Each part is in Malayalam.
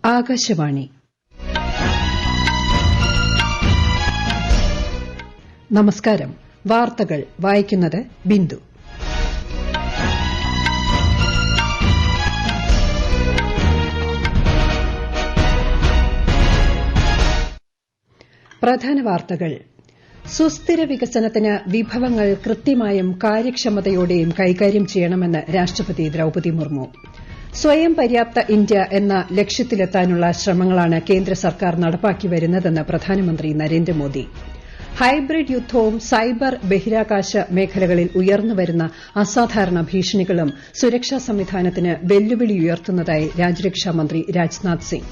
ആകാശവാണി. നമസ്കാരം. വാർത്തകൾ വായിക്കുന്നത് ബിന്ദു. പ്രധാന വാർത്തകൾ. സുസ്ഥിര വികസനത്തിന് വിഭവങ്ങൾ കൃത്യമായും കാര്യക്ഷമതയോടെയും കൈകാര്യം ചെയ്യണമെന്ന് രാഷ്ട്രപതി ദ്രൌപദി മുർമു. സ്വയം പര്യാപ്ത ഇന്ത്യ എന്ന ലക്ഷ്യത്തിലെത്താനുള്ള ശ്രമങ്ങളാണ് കേന്ദ്ര സർക്കാർ നടപ്പാക്കി വരുന്നതെന്ന് പ്രധാനമന്ത്രി നരേന്ദ്രമോദി. ഹൈബ്രിഡ് യുദ്ധവും സൈബർ ബഹിരാകാശ മേഖലകളിൽ ഉയർന്നുവരുന്ന അസാധാരണ ഭീഷണികളും സുരക്ഷാ സംവിധാനത്തിന് വെല്ലുവിളിയുയർത്തുന്നതായി രാജ്യരക്ഷാമന്ത്രി രാജ്നാഥ് സിംഗ്.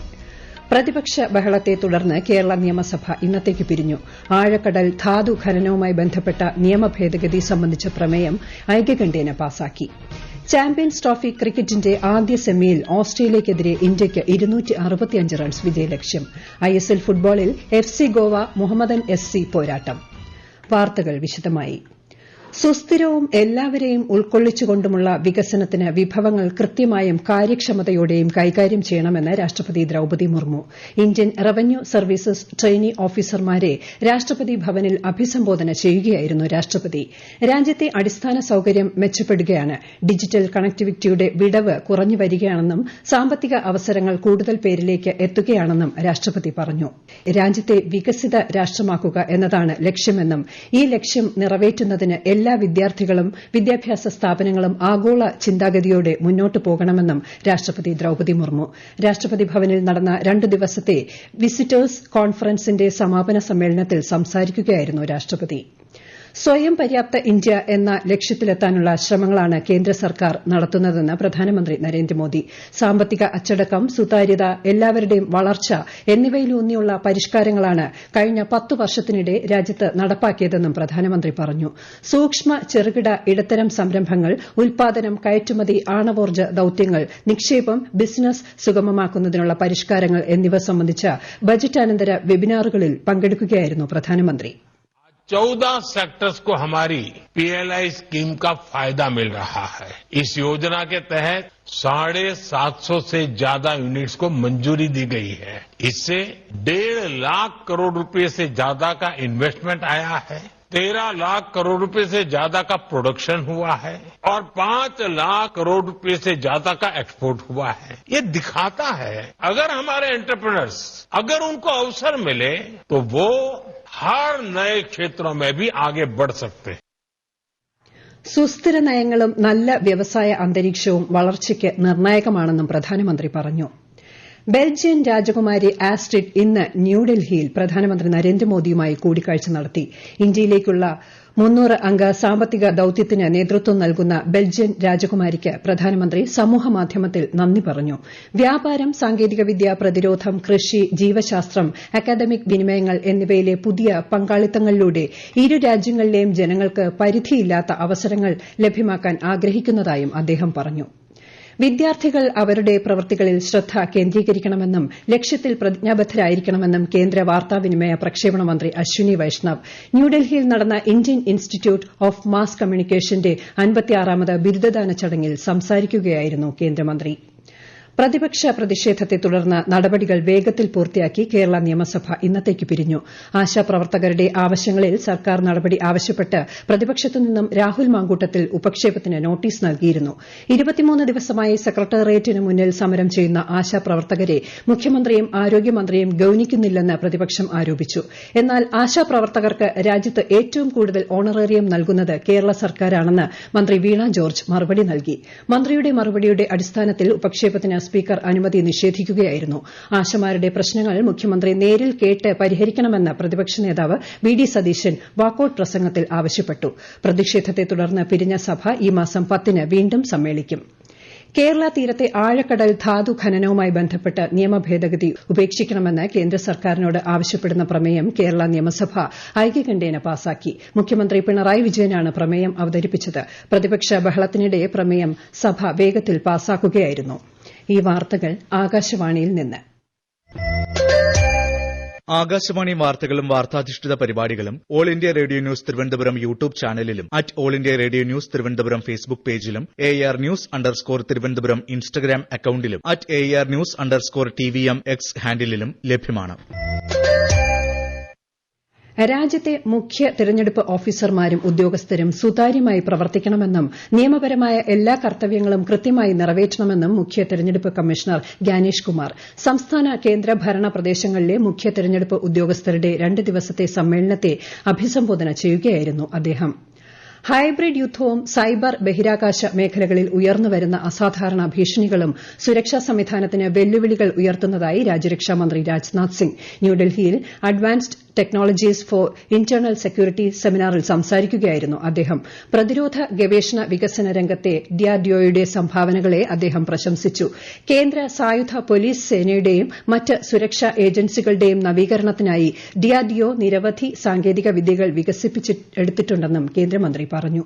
പ്രതിപക്ഷ ബഹളത്തെ തുടർന്ന് കേരള നിയമസഭ ഇന്നത്തേക്ക് പിരിഞ്ഞു. ആഴക്കടൽ ധാതു ഖനനവുമായി ബന്ധപ്പെട്ട നിയമഭേദഗതി സംബന്ധിച്ച പ്രമേയം ഐക്യകണ്ഠേന പാസാക്കി. ചാമ്പ്യൻസ് ട്രോഫി ക്രിക്കറ്റിന്റെ ആദ്യ സെമിയിൽ ഓസ്ട്രേലിയയ്ക്കെതിരെ ഇന്ത്യയ്ക്ക് 265 റൺസ് വിജയലക്ഷ്യം. ഐഎസ്എൽ ഫുട്ബോളിൽ എഫ്സി ഗോവ മുഹമ്മദൻ എസ്സി പോരാട്ടം. വാർത്തകൾ വിശദമായി. സുസ്ഥിരവും എല്ലാവരെയും ഉൾക്കൊള്ളിച്ചുകൊണ്ടുമുള്ള വികസനത്തിന് വിഭവങ്ങൾ കൃത്യമായും കാര്യക്ഷമതയോടെയും കൈകാര്യം ചെയ്യണമെന്ന് രാഷ്ട്രപതി Draupadi Murmu. Indian revenue services trainee ഓഫീസർമാരെ രാഷ്ട്രപതി ഭവനിൽ അഭിസംബോധന ചെയ്യുകയായിരുന്നു രാഷ്ട്രപതി. രാജ്യത്തെ അടിസ്ഥാന സൌകര്യം മെച്ചപ്പെടുകയാണ്, ഡിജിറ്റൽ കണക്ടിവിറ്റിയുടെ വിടവ് കുറഞ്ഞു വരികയാണെന്നും സാമ്പത്തിക അവസരങ്ങൾ കൂടുതൽ പേരിലേക്ക് എത്തുകയാണെന്നും രാഷ്ട്രപതി പറഞ്ഞു. രാജ്യത്തെ വികസിത രാഷ്ട്രമാക്കുക എന്നതാണ് ലക്ഷ്യമെന്നും ഈ ലക്ഷ്യം നിറവേറ്റുന്നതിന് എല്ലാ വിദ്യാർത്ഥികളും വിദ്യാഭ്യാസ സ്ഥാപനങ്ങളും ആഗോള ചിന്താഗതിയോടെ മുന്നോട്ടു പോകണമെന്നും രാഷ്ട്രപതി ദ്രൌപദി മുർമു. രാഷ്ട്രപതി ഭവനിൽ നടന്ന 2 ദിവസത്തെ വിസിറ്റേഴ്സ് കോൺഫറൻസിന്റെ സമാപന സമ്മേളനത്തിൽ സംസാരിക്കുകയായിരുന്നു രാഷ്ട്രപതി. സ്വയം പര്യാപ്ത ഇന്ത്യ എന്ന ലക്ഷ്യത്തിലെത്താനുള്ള ശ്രമങ്ങളാണ് കേന്ദ്ര സർക്കാർ നടത്തുന്നതെന്ന് പ്രധാനമന്ത്രി നരേന്ദ്രമോദി. സാമ്പത്തിക അച്ചടക്കം, സുതാര്യത, എല്ലാവരുടെയും വളർച്ച എന്നിവയിലൂന്നിയുള്ള പരിഷ്കാരങ്ങളാണ് കഴിഞ്ഞ 10 വർഷത്തിനിടെ രാജ്യത്ത് നടപ്പാക്കിയതെന്നും പ്രധാനമന്ത്രി പറഞ്ഞു. സൂക്ഷ്മ, ചെറുകിട, ഇടത്തരം സംരംഭങ്ങൾ, ഉൽപാദനം, കയറ്റുമതി, ആണവോർജ്ജ ദൌത്യങ്ങൾ, നിക്ഷേപം, ബിസിനസ് സുഗമമാക്കുന്നതിനുള്ള പരിഷ്കാരങ്ങൾ എന്നിവ സംബന്ധിച്ച ബജറ്റാനന്തര വെബിനാറുകളിൽ പങ്കെടുക്കുകയായിരുന്നു പ്രധാനമന്ത്രി. 14 सेक्टर्स को हमारी पीएलआई स्कीम का फायदा मिल रहा है. इस योजना के तहत 750 से ज्यादा यूनिट्स को मंजूरी दी गई है. इससे 1.5 लाख करोड़ रुपए से ज्यादा का इन्वेस्टमेंट आया है, 13 लाख करोड़ रुपए से ज्यादा का प्रोडक्शन हुआ है और 5 लाख करोड़ रुपए से ज्यादा का एक्सपोर्ट हुआ है. ये दिखाता है अगर हमारे एंटरप्रेन्योर्स अगर उनको अवसर मिले तो वो हर नए क्षेत्रों में भी आगे बढ़ सकते हैं. സുസ്ഥിര നയങ്ങളും നല്ല വ്യവസായ അന്തരീക്ഷവും വളർച്ചയ്ക്ക് നിർണായകമാണെന്നും പ്രധാനമന്ത്രി പറഞ്ഞു. ബെൽജിയൻ രാജകുമാരി ആസ്ട്രിഡ് ഇന്ന് ന്യൂഡൽഹിയിൽ പ്രധാനമന്ത്രി നരേന്ദ്രമോദിയുമായി കൂടിക്കാഴ്ച നടത്തി. ഇന്ത്യയിലേക്കുള്ള 300 അംഗ സാമ്പത്തിക ദൌത്യത്തിന് നേതൃത്വം നൽകുന്ന ബെൽജിയൻ രാജകുമാരിക്ക് പ്രധാനമന്ത്രി സമൂഹമാധ്യമത്തിൽ നന്ദി പറഞ്ഞു. വ്യാപാരം, സാങ്കേതികവിദ്യ, പ്രതിരോധം, കൃഷി, ജീവശാസ്ത്രം, അക്കാദമിക് വിനിമയങ്ങൾ എന്നിവയിലെ പുതിയ പങ്കാളിത്തങ്ങളിലൂടെ ഇരു രാജ്യങ്ങളിലെയും ജനങ്ങൾക്ക് പരിധിയില്ലാത്ത അവസരങ്ങൾ ലഭ്യമാക്കാൻ ആഗ്രഹിക്കുന്നതായും അദ്ദേഹം പറഞ്ഞു. വിദ്യാർത്ഥികൾ അവരുടെ പ്രവൃത്തികളിൽ ശ്രദ്ധ കേന്ദ്രീകരിക്കണമെന്നും ലക്ഷ്യത്തിൽ പ്രതിജ്ഞാബദ്ധരായിരിക്കണമെന്നും കേന്ദ്ര വാർത്താവിനിമയ പ്രക്ഷേപണ മന്ത്രി അശ്വിനി വൈഷ്ണവ് ന്യൂഡൽഹിയിൽ നടന്ന ഇന്ത്യൻ ഇൻസ്റ്റിറ്റ്യൂട്ട് ഓഫ് മാസ് കമ്മ്യൂണിക്കേഷന്റെ 56ാമത് ബിരുദദാന ചടങ്ങിൽ സംസാരിക്കുകയായിരുന്നു കേന്ദ്രമന്ത്രി. പ്രതിപക്ഷ പ്രതിഷേധത്തെ തുടർന്ന് നടപടികൾ വേഗത്തിൽ പൂർത്തിയാക്കി കേരള നിയമസഭ ഇന്നത്തേക്ക് പിരിഞ്ഞു. ആശാപ്രവർത്തകരുടെ ആവശ്യങ്ങളിൽ സർക്കാർ നടപടി ആവശ്യപ്പെട്ട് പ്രതിപക്ഷത്തു നിന്നും രാഹുൽ മാങ്കൂട്ടത്തിൽ ഉപക്ഷേപത്തിന് നോട്ടീസ് നൽകിയിരുന്നു. 23 ദിവസമായി സെക്രട്ടേറിയറ്റിന് മുന്നിൽ സമരം ചെയ്യുന്ന ആശാപ്രവർത്തകരെ മുഖ്യമന്ത്രിയും ആരോഗ്യമന്ത്രിയും ഗൌനിക്കുന്നില്ലെന്ന് പ്രതിപക്ഷം ആരോപിച്ചു. എന്നാൽ ആശാപ്രവർത്തകർക്ക് രാജ്യത്ത് ഏറ്റവും കൂടുതൽ ഓണറേറിയം നൽകുന്നത് കേരള സർക്കാരാണെന്ന് മന്ത്രി വീണ ജോർജ് മറുപടി നൽകി. മന്ത്രിയുടെ മറുപടിയുടെ അടിസ്ഥാനത്തിൽ ഉപക്ഷേപത്തിന് സ്പീക്കർ അനുമതി നിഷേധിക്കുകയായിരുന്നു. ആശമാരുടെ പ്രശ്നങ്ങൾ മുഖ്യമന്ത്രി നേരിൽ കേട്ട് പരിഹരിക്കണമെന്ന് പ്രതിപക്ഷ നേതാവ് വി.ഡി. സതീശൻ വാക്കൌട്ട് പ്രസംഗത്തിൽ ആവശ്യപ്പെട്ടു. പ്രതിഷേധത്തെ തുടർന്ന് പിരിഞ്ഞ സഭ ഈ മാസം 10-ന് വീണ്ടും സമ്മേളിക്കും. കേരള തീരത്തെ ആഴക്കടൽ ധാതു ഖനനവുമായി ബന്ധപ്പെട്ട് നിയമഭേദഗതി ഉപേക്ഷിക്കണമെന്ന് കേന്ദ്ര സർക്കാരിനോട് ആവശ്യപ്പെടുന്ന പ്രമേയം കേരള നിയമസഭ ഐക്യകണ്ഠേന പാസാക്കി. മുഖ്യമന്ത്രി പിണറായി വിജയനാണ് പ്രമേയം അവതരിപ്പിച്ചത്. പ്രതിപക്ഷ ബഹളത്തിനിടെ പ്രമേയം സഭ വേഗത്തിൽ പാസാക്കുകയായിരുന്നു. ഈ വാർത്തകൾ ആകാശവാണിയിൽ നിന്ന്. ആകാശവാണി വാർത്തകളും വാർത്താധിഷ്ഠിത പരിപാടികളും All India Radio News Thiruvananthapuram YouTube ചാനലിലും @all India Radio News Thiruvananthapuram Facebook പേജിലും AR News_ തിരുവനന്തപുരം ഇൻസ്റ്റഗ്രാം അക്കൌണ്ടിലും @AR News_TVM X ഹാൻഡിലും ലഭ്യമാണ്. രാജ്യത്തെ മുഖ്യ തെരഞ്ഞെടുപ്പ് ഓഫീസർമാരും ഉദ്യോഗസ്ഥരും സുതാര്യമായി പ്രവർത്തിക്കണമെന്നും നിയമപരമായ എല്ലാ കർത്തവ്യങ്ങളും കൃത്യമായി നിറവേറ്റണമെന്നും മുഖ്യ തെരഞ്ഞെടുപ്പ് കമ്മീഷണർ ഗ്യാനേഷ് കുമാർ സംസ്ഥാന കേന്ദ്രഭരണ പ്രദേശങ്ങളിലെ മുഖ്യ തെരഞ്ഞെടുപ്പ് ഉദ്യോഗസ്ഥരുടെ 2 ദിവസത്തെ സമ്മേളനത്തെ അഭിസംബോധന ചെയ്യുകയായിരുന്നു അദ്ദേഹം. ഹൈബ്രിഡ് യുദ്ധവും സൈബർ ബഹിരാകാശ മേഖലകളിൽ ഉയർന്നുവരുന്ന അസാധാരണ ഭീഷണികളും സുരക്ഷാ സംവിധാനത്തിന് വെല്ലുവിളികൾ ഉയർത്തുന്നതായി രാജ്യരക്ഷാമന്ത്രി രാജ്നാഥ് സിംഗ് ന്യൂഡൽഹിയിൽ advanced technologies for internal security സെമിനാറിൽ സംസാരിക്കുകയായിരുന്നു അദ്ദേഹം. പ്രതിരോധ ഗവേഷണ വികസന രംഗത്തെ DRDOയുടെ സംഭാവനകളെ അദ്ദേഹം പ്രശംസിച്ചു. കേന്ദ്ര സായുധ പോലീസ് സേനയുടെയും മറ്റ് സുരക്ഷാ ഏജൻസികളുടെയും നവീകരണത്തിനായി DRDO നിരവധി സാങ്കേതിക വിദ്യകൾ വികസിപ്പിച്ചെടുത്തിട്ടുണ്ടെന്നും കേന്ദ്രമന്ത്രി പറഞ്ഞു.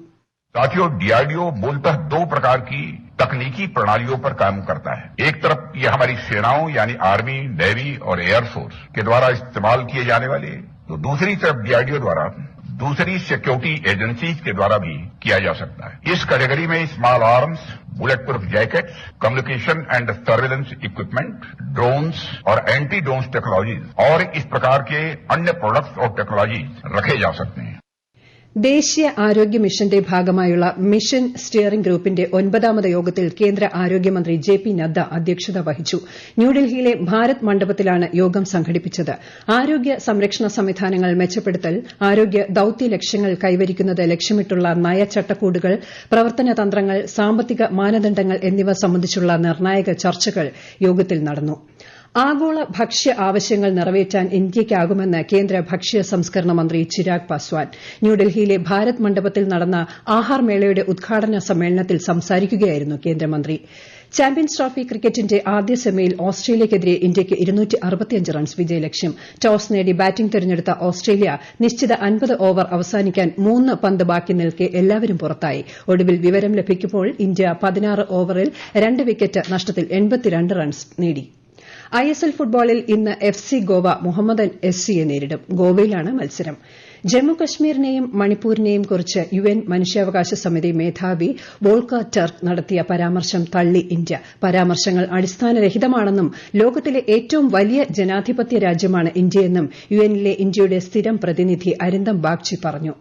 साथियों, DRDO मूलतः 2 प्रकार की तकनीकी प्रणालियों पर काम करता है. एक तरफ ये हमारी सेनाओं यानी आर्मी, नेवी और एयरफोर्स के द्वारा इस्तेमाल किए जाने वाले, तो दूसरी तरफ DRDO द्वारा दूसरी सिक्योरिटी एजेंसीज के द्वारा भी किया जा सकता है. इस कैटेगरी में small arms, bullet proof jackets, communication and surveillance equipment, drones और एंटी ड्रोन्स टेक्नोलॉजीज और इस प्रकार के अन्य प्रोडक्ट्स और टेक्नोलॉजीज रखे जा सकते हैं. ദേശീയ ആരോഗ്യ മിഷന്റെ ഭാഗമായുള്ള മിഷൻ സ്റ്റിയറിംഗ് ഗ്രൂപ്പിന്റെ 9ാമത് യോഗത്തിൽ കേന്ദ്ര ആരോഗ്യമന്ത്രി JP നദ്ദ അധ്യക്ഷത വഹിച്ചു. ന്യൂഡൽഹിയിലെ ഭാരത് മണ്ഡപത്തിലാണ് യോഗം സംഘടിപ്പിച്ചത്. ആരോഗ്യ സംരക്ഷണ സംവിധാനങ്ങൾ മെച്ചപ്പെടുത്തൽ, ആരോഗ്യ ദൌത്യ ലക്ഷ്യങ്ങൾ കൈവരിക്കുന്നത് ലക്ഷ്യമിട്ടുള്ള നയചട്ടക്കൂടുകൾ, പ്രവർത്തന തന്ത്രങ്ങൾ, സാമ്പത്തിക മാനദണ്ഡങ്ങൾ എന്നിവ സംബന്ധിച്ചുള്ള നിർണായക ചർച്ചകൾ യോഗത്തിൽ നടന്നു. ആഗോള ഭക്ഷ്യ ആവശ്യങ്ങൾ നിറവേറ്റാൻ ഇന്ത്യയ്ക്കാകുമെന്ന് കേന്ദ്ര ഭക്ഷ്യ സംസ്കരണ മന്ത്രി ചിരാഗ് പാസ്വാൻ ന്യൂഡൽഹിയിലെ ഭാരത് മണ്ഡപത്തിൽ നടന്ന ആഹാർ മേളയുടെ ഉദ്ഘാടന സമ്മേളനത്തിൽ സംസാരിക്കുകയായിരുന്നു കേന്ദ്രമന്ത്രി. ചാമ്പ്യൻസ് ട്രോഫി ക്രിക്കറ്റിന്റെ ആദ്യ സെമിയിൽ ഓസ്ട്രേലിയയ്ക്കെതിരെ ഇന്ത്യയ്ക്ക് 265 റൺസ് വിജയലക്ഷ്യം. ടോസ് നേടി ബാറ്റിംഗ് തെരഞ്ഞെടുത്ത ഓസ്ട്രേലിയ നിശ്ചിത 50 ഓവർ അവസാനിക്കാൻ 3 പന്ത് ബാക്കി നിൽക്കെ എല്ലാവരും പുറത്തായി. ഒടുവിൽ വിവരം ലഭിക്കുമ്പോൾ ഇന്ത്യ 16 ഓവറിൽ 2 വിക്കറ്റ് നഷ്ടത്തിൽ 82 റൺസ് നേടി. ISL ഫുട്ബോളിൽ ഇന്ന് FC ഗോവ മുഹമ്മദൻ SCയെ നേരിടും. ഗോവയിലാണ് മത്സരം. ജമ്മുകശ്മീരിനെയും മണിപ്പൂരിനെയും കുറിച്ച് UN മനുഷ്യാവകാശ സമിതി മേധാവി വോൾക്കർ ടർക്ക് നടത്തിയ പരാമർശം തള്ളി ഇന്ത്യ. പരാമർശങ്ങൾ അടിസ്ഥാനരഹിതമാണെന്നും ലോകത്തിലെ ഏറ്റവും വലിയ ജനാധിപത്യ രാജ്യമാണ് ഇന്ത്യയെന്നും UNലെ ഇന്ത്യയുടെ സ്ഥിരം പ്രതിനിധി അരിന്ദം ബാഗ്ചി പറഞ്ഞു.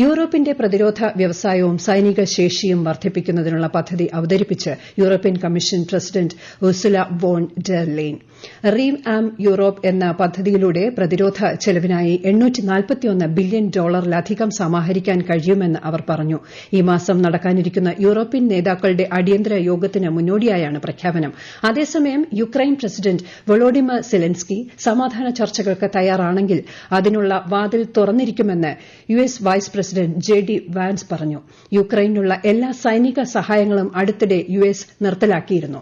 യൂറോപ്പിന്റെ പ്രതിരോധ വ്യവസായവും സൈനിക ശേഷിയും വർദ്ധിപ്പിക്കുന്നതിനുള്ള പദ്ധതി അവതരിപ്പിച്ച് European Commission President Ursula von der Leyen. ReArm Europe എന്ന പദ്ധതിയിലൂടെ പ്രതിരോധ ചെലവിനായി $841 ബില്യൺ സമാഹരിക്കാൻ കഴിയുമെന്ന് അവർ പറഞ്ഞു. ഈ മാസം നടക്കാനിരിക്കുന്ന യൂറോപ്യൻ നേതാക്കളുടെ അടിയന്തര യോഗത്തിന് മുന്നോടിയായാണ് പ്രഖ്യാപനം. അതേസമയം യുക്രൈൻ പ്രസിഡന്റ് വൊളോഡിമർ സെലൻസ്കി സമാധാന ചർച്ചകൾക്ക് തയ്യാറാണെങ്കിൽ അതിനുള്ള വാതിൽ തുറന്നിരിക്കുമെന്ന് US vice president JD Vance പറഞ്ഞു. യുക്രൈനിനുള്ള എല്ലാ സൈനിക സഹായങ്ങളും അടുത്തിടെ US നിർത്തലാക്കിയിരുന്നു.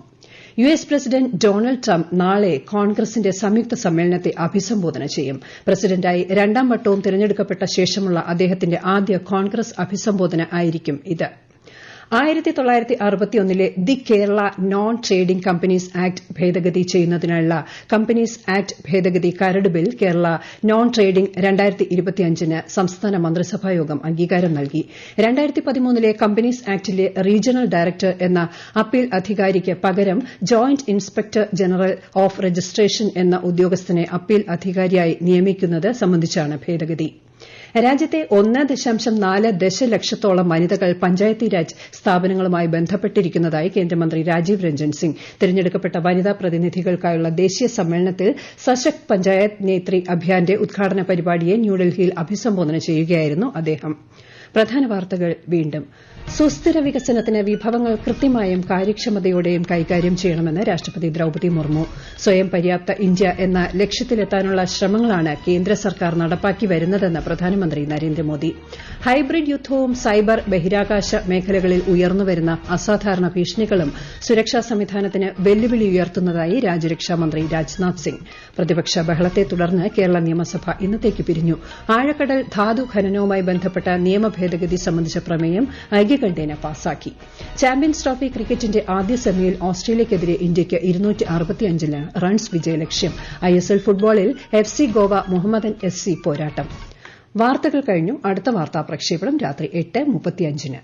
US പ്രസിഡന്റ് ഡൊണാൾഡ് ട്രംപ് നാളെ കോൺഗ്രസിന്റെ സംയുക്ത സമ്മേളനത്തെ അഭിസംബോധന ചെയ്യും. പ്രസിഡന്റായി 2ാം വട്ടവും തിരഞ്ഞെടുക്കപ്പെട്ട ശേഷമുള്ള അദ്ദേഹത്തിന്റെ ആദ്യ കോൺഗ്രസ് അഭിസംബോധന ആയിരിക്കും ഇത്. 1961ലെ the Kerala non trading companies act ഭേദഗതി ചെയ്യുന്നതിനുള്ള കമ്പനീസ് ആക്ട് ഭേദഗതി കരട് ബിൽ കേരള നോൺ ട്രേഡിംഗ് 2025ന് സംസ്ഥാന മന്ത്രിസഭായോഗം അംഗീകാരം നൽകി. 2013ലെ കമ്പനീസ് ആക്ടിലെ റീജിയണൽ ഡയറക്ടർ എന്ന അപ്പീൽ അധികാരിക്ക് പകരം joint inspector general of registration എന്ന ഉദ്യോഗസ്ഥനെ അപ്പീൽ അധികാരിയായി നിയമിക്കുന്നത് സംബന്ധിച്ചാണ് ഭേദഗതി. രാജ്യത്തെ 1.4 ദശലക്ഷത്തോളം വനിതകൾ പഞ്ചായത്തി രാജ് സ്ഥാപനങ്ങളുമായി ബന്ധപ്പെട്ടിരിക്കുന്നതായി കേന്ദ്രമന്ത്രി രാജീവ് രഞ്ജൻ സിംഗ്. തെരഞ്ഞെടുക്കപ്പെട്ട വനിതാ പ്രതിനിധികൾക്കായുള്ള ദേശീയ സമ്മേളനത്തിൽ സശക്ത് പഞ്ചായത്ത് നേത്രി അഭിയാന്റെ ഉദ്ഘാടന പരിപാടിയെ ന്യൂഡൽഹിയിൽ അഭിസംബോധന ചെയ്യുകയായിരുന്നു അദ്ദേഹം. പ്രധാന വാർത്തകൾ വീണ്ടും. സുസ്ഥിര വികസനത്തിന് വിഭവങ്ങൾ കൃത്യമായും കാര്യക്ഷമതയോടെയും കൈകാര്യം ചെയ്യണമെന്ന് രാഷ്ട്രപതി ദ്രൌപദി മുർമു. സ്വയം പര്യാപ്ത ഇന്ത്യ എന്ന ലക്ഷ്യത്തിലെത്താനുള്ള ശ്രമങ്ങളാണ് കേന്ദ്ര സർക്കാർ നടപ്പാക്കി വരുന്നതെന്ന് പ്രധാനമന്ത്രി നരേന്ദ്രമോദി. ഹൈബ്രിഡ് യുദ്ധവും സൈബർ ബഹിരാകാശ മേഖലകളിൽ ഉയർന്നുവരുന്ന അസാധാരണ ഭീഷണികളും സുരക്ഷാ സംവിധാനത്തിന് വെല്ലുവിളി ഉയർത്തുന്നതായി രാജ്യരക്ഷാമന്ത്രി രാജ്നാഥ് സിംഗ്. പ്രതിപക്ഷ ബഹളത്തെ തുടർന്ന് കേരള നിയമസഭ ഇന്നത്തേക്ക് പിരിഞ്ഞു. ആഴക്കടൽ ധാതു ഖനനവുമായി ബന്ധപ്പെട്ട നിയമ ഭേദഗതി സംബന്ധിച്ച പ്രമേയം ഐക്യകണ്ഠേന പാസാക്കി. ചാമ്പ്യൻസ് ട്രോഫി ക്രിക്കറ്റിന്റെ ആദ്യ സെമിയിൽ ഓസ്ട്രേലിയയ്ക്കെതിരെ ഇന്ത്യയ്ക്ക് 265 റൺസ് വിജയലക്ഷ്യം. ISL ഫുട്ബോളിൽ FC ഗോവ മുഹമ്മദൻ SC പോരാട്ടം. വാർത്തകൾ കഴിഞ്ഞു. അടുത്ത വാർത്താ പ്രക്ഷേപണം രാത്രി 8:35.